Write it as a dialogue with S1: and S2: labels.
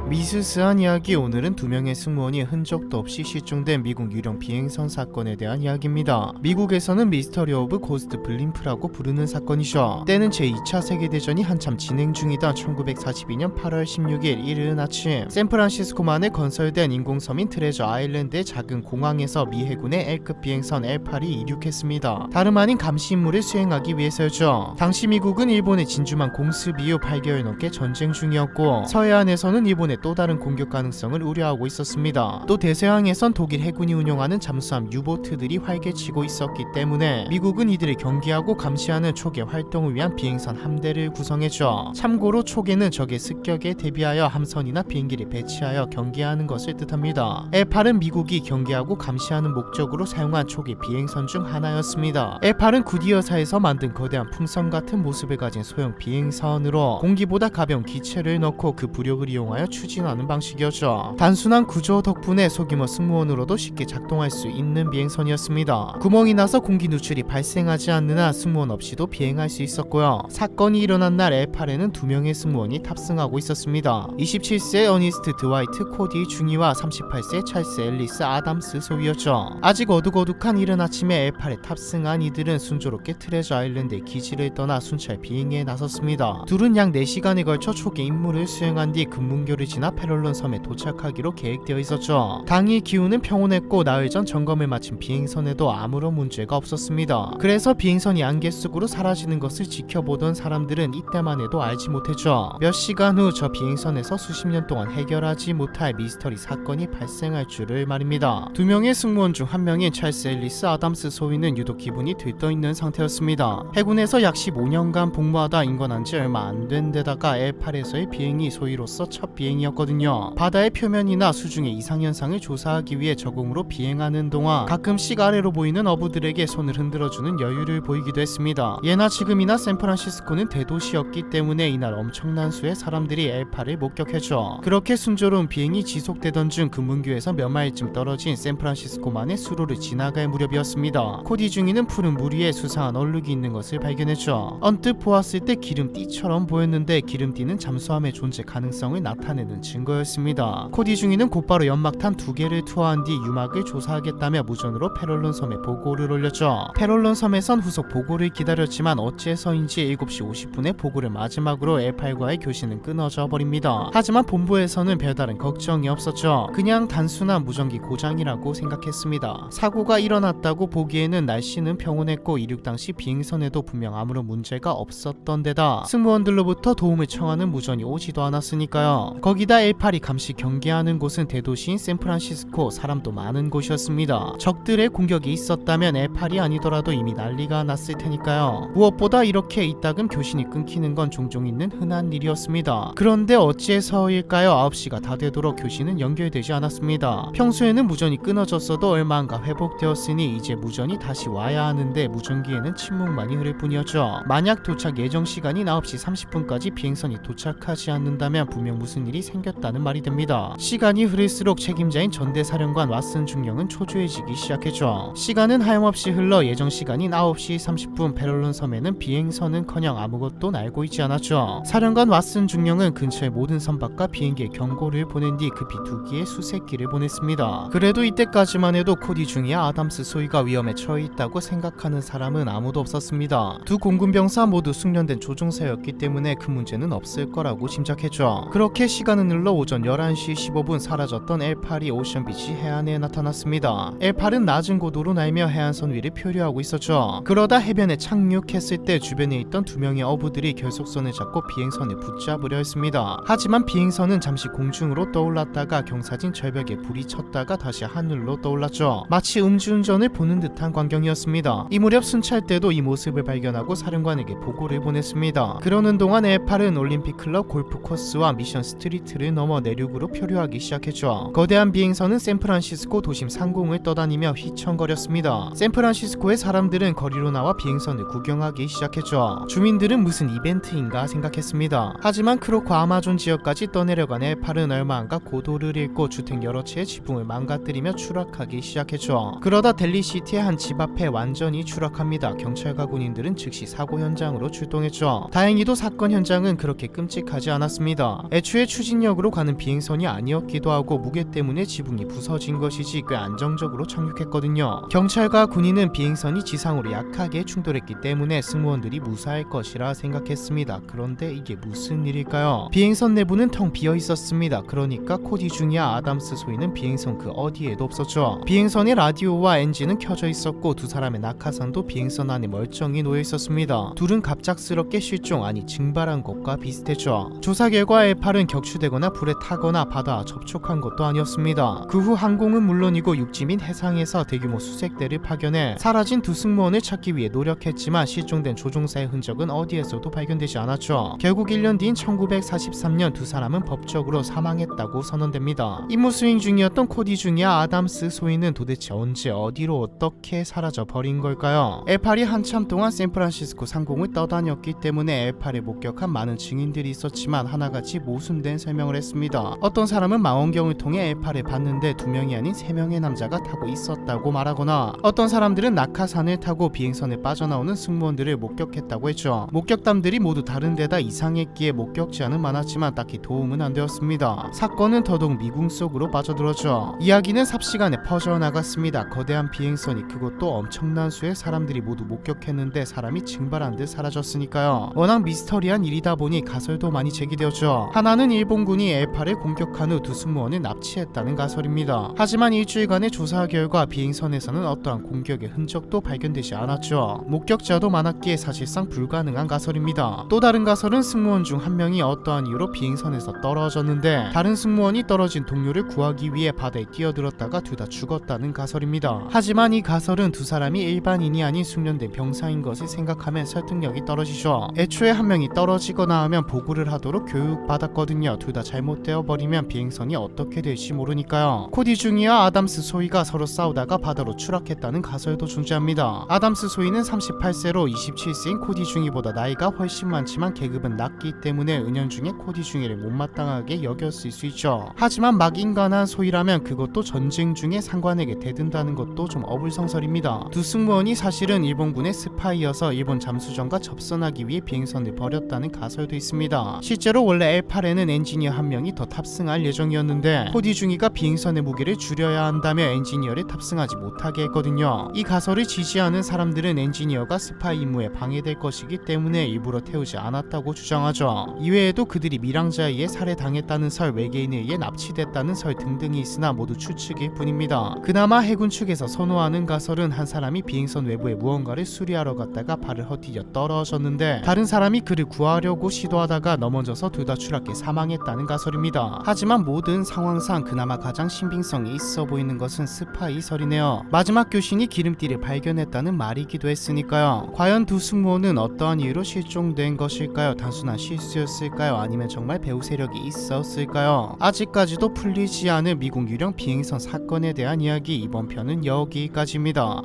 S1: 미스스한 이야기. 오늘은 두 명의 승무원이 흔적도 없이 실종된 미국 유령 비행선 사건에 대한 이야기입니다. 미국에서는 미스터리 오브 고스트 블림프라고 부르는 사건이죠. 때는 제2차 세계대전이 한참 진행 중이던 1942년 8월 16일 이른 아침, 샌프란시스코만에 건설된 인공섬인 트레저 아일랜드의 작은 공항에서 미 해군의 L급 비행선 L8이 이륙했습니다. 다름 아닌 감시 임무를 수행하기 위해서였죠. 당시 미국은 일본의 진주만 공습 이후 8개월 넘게 전쟁 중이었고, 서해안에서는 일본의 또 다른 공격 가능성을 우려하고 있었습니다. 또 대서양에선 독일 해군이 운용하는 잠수함 유보트들이 활개치고 있었기 때문에 미국은 이들을 경계하고 감시하는 초계 활동을 위한 비행선 함대를 구성했죠. 참고로 초계는 적의 습격에 대비하여 함선이나 비행기를 배치하여 경계하는 것을 뜻합니다. L8은 미국이 경계하고 감시하는 목적으로 사용한 초계 비행선 중 하나였습니다. L8은 구디어사에서 만든 거대한 풍선 같은 모습을 가진 소형 비행선으로 공기보다 가벼운 기체를 넣고 그 부력을 이용하여 추진하는 방식이었죠. 단순한 구조 덕분에 소규모 승무원으로도 쉽게 작동할 수 있는 비행선이었습니다. 구멍이 나서 공기 누출이 발생하지 않는 한 승무원 없이도 비행할 수 있었고요. 사건이 일어난 날 L8에는 2명의 승무원이 탑승하고 있었습니다. 27세 어니스트 드와이트 코디 중위와 38세 찰스 앨리스 아담스 소위였죠. 아직 어둑어둑한 이른 아침에 L8에 탑승한 이들은 순조롭게 트레저 아일랜드의 기지를 떠나 순찰 비행에 나섰습니다. 둘은 약 4시간에 걸쳐 초기 임무를 수행한 뒤 금문교를 지나 페롤론 섬에 도착하기로 계획되어 있었죠. 당일 기후는 평온했고 나흘 전 점검을 마친 비행선에도 아무런 문제가 없었습니다. 그래서 비행선이 안개 속으로 사라지는 것을 지켜보던 사람들은 이때만 해도 알지 못했죠. 몇 시간 후 저 비행선에서 수십 년 동안 해결하지 못할 미스터리 사건이 발생할 줄을 말입니다. 2명의 승무원 중 1명인 찰스 앨리스 아담스 소위는 유독 기분이 들떠있는 상태였습니다. 해군에서 약 15년간 복무하다 인권한 지 얼마 안 된 데다가 L8에서의 비행이 소위로서 첫 비행이었거든요. 바다의 표면이나 수중의 이상현상을 조사하기 위해 저공으로 비행하는 동안 가끔씩 아래로 보이는 어부들에게 손을 흔들어주는 여유를 보이기도 했습니다. 예나 지금이나 샌프란시스코는 대도시였기 때문에 이날 엄청난 수의 사람들이 L8을 목격했죠. 그렇게 순조로운 비행이 지속되던 중 금문교에서 몇 마일쯤 떨어진 샌프란시스코만의 수로를 지나갈 무렵이었습니다. 코디 중위는 푸른 물 위에 수상한 얼룩이 있는 것을 발견했죠. 언뜻 보았을 때 기름띠처럼 보였는데 기름띠는 잠수함의 존재 가능성을 나타내는 증거였습니다. 코디 중위는 곧바로 연막탄 2개를 투하한 뒤 유막을 조사하겠다며 무전으로 페롤론 섬에 보고를 올렸죠. 페롤론 섬에선 후속 보고를 기다렸지만 어째서인지 7시 50분에 보고를 마지막으로 L8과의 교신은 끊어져 버립니다. 하지만 본부에서는 별다른 걱정이 없었죠. 그냥 단순한 무전기 고장이라고 생각했습니다. 사고가 일어났다고 보기에는 날씨는 평온했고 이륙 당시 비행선에도 분명 아무런 문제가 없었던 데다 승무원들로부터 도움을 청하는 무전이 오지도 않았으니까요. 거기다 L8이 감시 경계하는 곳은 대도시인 샌프란시스코, 사람도 많은 곳이었습니다. 적들의 공격이 있었다면 L8이 아니더라도 이미 난리가 났을 테니까요. 무엇보다 이렇게 이따금 교신이 끊기는 건 종종 있는 흔한 일이었습니다. 그런데 어째서일까요? 9시가 다 되도록 교신은 연결되지 않았습니다. 평소에는 무전이 끊어졌어도 얼마 안가 회복되었으니 이제 무전이 다시 와야 하는데 무전기에는 침묵만이 흐를 뿐이었죠. 만약 도착 예정 시간인 9시 30분까지 비행선이 도착하지 않는다면 분명 무슨 일이 생겼다는 말이 됩니다. 시간이 흐를수록 책임자인 전대사령관 왓슨 중령은 초조해지기 시작했죠. 시간은 하염없이 흘러 예정 시간인 9시 30분 페롤론 섬에는 비행선은커녕 아무것도 날고 있지 않았죠. 사령관 왓슨 중령은 근처의 모든 선박과 비행기에 경고를 보낸 뒤 급히 2기의 수색기를 보냈습니다. 그래도 이때까지만 해도 코디 중위와 아담스 소위가 위험에 처해 있다고 생각하는 사람은 아무도 없었습니다. 두 공군병사 모두 숙련된 조종사였기 때문에 큰 문제는 없을 거라고 짐작했죠. 그렇게 시간은 흘러 오전 11시 15분 사라졌던 L8이 오션비치 해안에 나타났습니다. L8은 낮은 고도로 날며 해안선 위를 표류하고 있었죠. 그러다 해변에 착륙했을 때 주변에 있던 2명의 어부들이 결속선을 잡고 비행선을 붙잡으려 했습니다. 하지만 비행선은 잠시 공중으로 떠올랐다가 경사진 절벽에 불이 쳤다가 다시 하늘로 떠올랐죠. 마치 음주운전을 보는 듯한 광경이었습니다. 이 무렵 순찰대도 이 모습을 발견하고 사령관에게 보고를 보냈습니다. 그러는 동안 L8은 올림픽 클럽 골프 코스와 미션 스트리트를 넘어 내륙으로 표류하기 시작했죠. 거대한 비행선은 샌프란시스코 도심 상공을 떠다니며 휘청거렸습니다. 샌프란시스코의 사람들은 거리로 나와 비행선을 구경하기 시작했죠. 주민들은 무슨 이벤트인가 생각했습니다. 하지만 크로코 아마존 지역까지 떠내려간 L8은 얼마 안가 고도를 잃고 주택 여러 채의 지붕을 망가뜨리며 추락하기 시작했죠. 그러다 델리시티의 한 집 앞에 완전히 추락합니다. 경찰과 군인들은 즉시 사고 현장으로 출동했죠. 다행히도 사건 현장은 그렇게 끔찍하지 않았습니다. 애초에 추진 통신역으로 가는 비행선이 아니었기도 하고 무게 때문에 지붕이 부서진 것이지 꽤 안정적으로 착륙했거든요. 경찰과 군인은 비행선이 지상으로 약하게 충돌했기 때문에 승무원들이 무사할 것이라 생각했습니다. 그런데 이게 무슨 일일까요? 비행선 내부는 텅 비어 있었습니다. 그러니까 코디 중이와 아담스 소이는 비행선 그 어디에도 없었죠. 비행선의 라디오와 엔진은 켜져 있었고 두 사람의 낙하산도 비행선 안에 멀쩡히 놓여 있었습니다. 둘은 갑작스럽게 실종 아니 증발한 것과 비슷했죠. 조사 결과 L8은 격추되거나 불에 타거나 바다와 접촉한 것도 아니었습니다. 그 후 항공은 물론이고 육지 및 해상에서 대규모 수색대를 파견해 사라진 두 승무원을 찾기 위해 노력했지만 실종된 조종사의 흔적은 어디에서도 발견되지 않았죠. 결국 1년 뒤인 1943년 두 사람은 법적으로 사망했다고 선언됩니다. 임무 수행 중이었던 코디 중이와 아담스 소이는 도대체 언제 어디로 어떻게 사라져 버린 걸까요? L8이 한참 동안 샌프란시스코 상공을 떠다녔기 때문에 L8을 목격한 많은 증인들이 있었지만 하나같이 모순된 설명을 했습니다. 어떤 사람은 망원경을 통해 L8을 봤는데 2명이 아닌 3명의 남자가 타고 있었다고 말하거나 어떤 사람들은 낙하산을 타고 비행선에 빠져나오는 승무원들을 목격했다고 했죠. 목격담들이 모두 다른 데다 이상했기에 목격자는 많았지만 딱히 도움은 안 되었습니다. 사건은 더더욱 미궁 속으로 빠져들었죠. 이야기는 삽시간에 퍼져나갔습니다. 거대한 비행선이 그것도 엄청난 수의 사람들이 모두 목격했는데 사람이 증발한 듯 사라졌으니까요. 워낙 미스터리한 일이다 보니 가설도 많이 제기되었죠. 하나는 일본군이 L8을 공격한 후 두 승무원을 납치했다는 가설입니다. 하지만 일주일간의 조사 결과 비행선에서는 어떠한 공격의 흔적도 발견되지 않았죠. 목격자도 많았기에 사실상 불가능한 가설입니다. 또 다른 가설은 승무원 중 한 명이 어떠한 이유로 비행선에서 떨어졌는데 다른 승무원이 떨어진 동료를 구하기 위해 바다에 뛰어들었다가 둘 다 죽었다는 가설입니다. 하지만 이 가설은 두 사람이 일반인이 아닌 숙련된 병사인 것을 생각하면 설득력이 떨어지죠. 애초에 한 명이 떨어지거나 하면 보고를 하도록 교육받았거든요. 둘 다 잘못되어 버리면 비행선이 어떻게 될지 모르니까요. 코디 중이와 아담스 소이가 서로 싸우다가 바다로 추락했다는 가설도 존재합니다. 아담스 소이는 38세로 27세인 코디 중이보다 나이가 훨씬 많지만 계급은 낮기 때문에 은연중에 코디 중이를 못마땅하게 여겼을 수 있죠. 하지만 막 인간한 소이라면 그것도 전쟁 중에 상관에게 대든다는 것도 좀 어불성설입니다. 두 승무원이 사실은 일본군의 스파이여서 일본 잠수정과 접선하기 위해 비행선을 버렸다는 가설도 있습니다. 실제로 원래 L8에는 엔지니어 한 명이 더 탑승할 예정이었는데 코디 중이가 비행선의 무게를 줄여야 한다며 엔지니어를 탑승하지 못하게 했거든요. 이 가설을 지지하는 사람들은 엔지니어가 스파이 임무에 방해될 것이기 때문에 일부러 태우지 않았다고 주장하죠. 이외에도 그들이 밀항자에 의해 살해당했다는 설, 외계인에 의해 납치됐다는 설 등등이 있으나 모두 추측일 뿐입니다. 그나마 해군 측에서 선호하는 가설은 한 사람이 비행선 외부에 무언가를 수리하러 갔다가 발을 헛디뎌 떨어졌는데 다른 사람이 그를 구하려고 시도하다가 넘어져서 둘 다 추락해 사망했다는 가설입니다. 하지만 모든 상황상 그나마 가장 신빙성이 있어 보이는 것은 스파이 설이네요. 마지막 교신이 기름띠를 발견했다는 말이기도 했으니까요. 과연 두 승무원은 어떠한 이유로 실종된 것일까요? 단순한 실수였을까요? 아니면 정말 배후 세력이 있었을까요? 아직까지도 풀리지 않을 미국 유령 비행선 사건에 대한 이야기, 이번 편은 여기까지입니다.